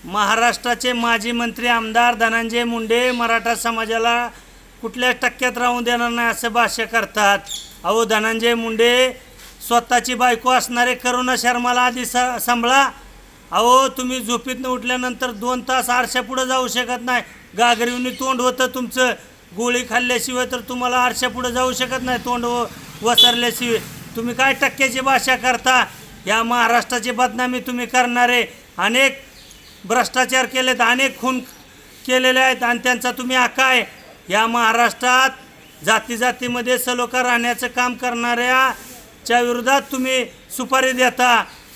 महाराष्ट्राचे माजी मंत्री आमदार धनंजय मुंडे मराठा समाजाला कुठल्या टक्क्यात राहून देणार नाही असे भाष्य करतात। अहो धनंजय मुंडे स्वतःची बायको असणारे करुणा शर्माला आधी सांभाळा। अहो तुम्ही झोपीतनं उठल्यानंतर 2 तास आरशापुढे जाऊ शकत नाही, गागरीवनी तोंड होतं तुमचं। गोळी खाल्ल्याशिवाय तर तुम्हाला आरशापुढे जाऊ शकत नाही, तोंड वसरल्याशिवाय। तुम्ही काय टक्क्याची भाषा करता? या महाराष्ट्राची बदनामी तुम्ही करणारे, अनेक भ्रष्टाचार केलेत, अनेक खून केलेले आहेत आणि त्यांचा तुम्ही आकाय। या महाराष्ट्रात जाती जातीमध्ये सलोखा राहण्याचं काम करणाऱ्याच्या विरोधात तुम्ही सुपारी देता।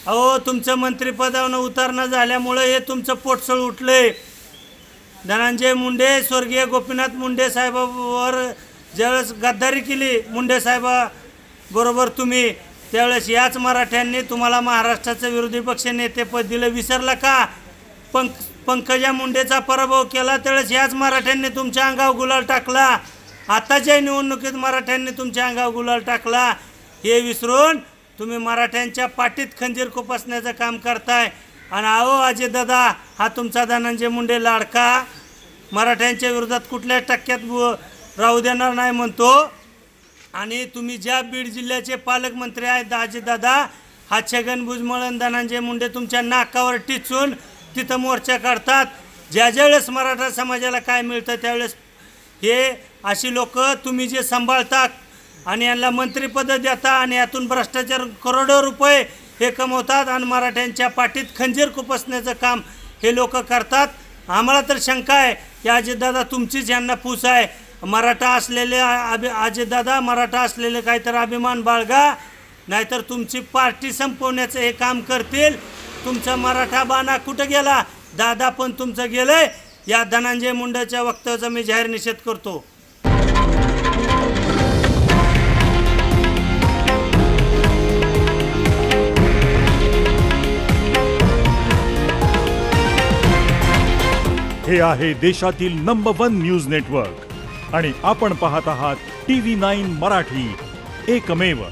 अहो तुमचं मंत्रिपदावरून उतरणं झाल्यामुळे हे तुमचं पोटसळ उठलंय। धनंजय मुंडे स्वर्गीय गोपीनाथ मुंडे साहेबांवर ज्यावेळेस गद्दारी केली मुंडे साहेबाबरोबर तुम्ही, त्यावेळेस याच मराठ्यांनी तुम्हाला महाराष्ट्राचं विरोधी पक्ष नेतेपद दिलं, विसरला का? पंकजा मुंडेचा पराभव केला त्यावेळेस याच मराठ्यांनी तुमच्या अंगावर गुलाल टाकला। आताच्या निवडणुकीत मराठ्यांनी तुमच्या अंगावर गुलाल टाकला। हे विसरून तुम्ही मराठ्यांच्या पाठीत खंजीर खुपसण्याचं काम करताय। आणि अहो अजितदादा हा तुमचा धनंजय मुंडे लाडका मराठ्यांच्या विरोधात कुठल्या टक्क्यात राहू देणार नाही म्हणतो। आणि तुम्ही ज्या बीड जिल्ह्याचे पालकमंत्री आहेत अजितदादा, हा छगन भुजबळ धनंजय मुंडे तुमच्या नाकावर टिचून तिथं मोर्चा काढतात। ज्या वेळेस मराठा समाजाला काय मिळतं त्यावेळेस हे अशी लोक तुम्ही जे सांभाळता आणि यांना मंत्रिपद देता आणि यातून भ्रष्टाचार करोडो रुपये हे कमवतात आणि मराठ्यांच्या पाठीत खंजीर खुपसण्याचं काम हे लोक करतात। आम्हाला तर शंका आहे की अजितदादा तुमचीच यांना पूस आहे। मराठा असलेले अजितदादा मराठा असलेले काहीतरी अभिमान बाळगा, नाहीतर तुमची पार्टी संपवण्याचं हे काम करतील। तुमचा मराठा बाणा कुठं गेला? दादा पण तुमचं गेलंय। या धनंजय मुंडेच्या वक्तव्याचा मी जाहीर निषेध करतो। हे आहे देशातील नंबर 1 न्यूज नेटवर्क आणि आपण पाहत आहात TV9 मराठी, एकमेव।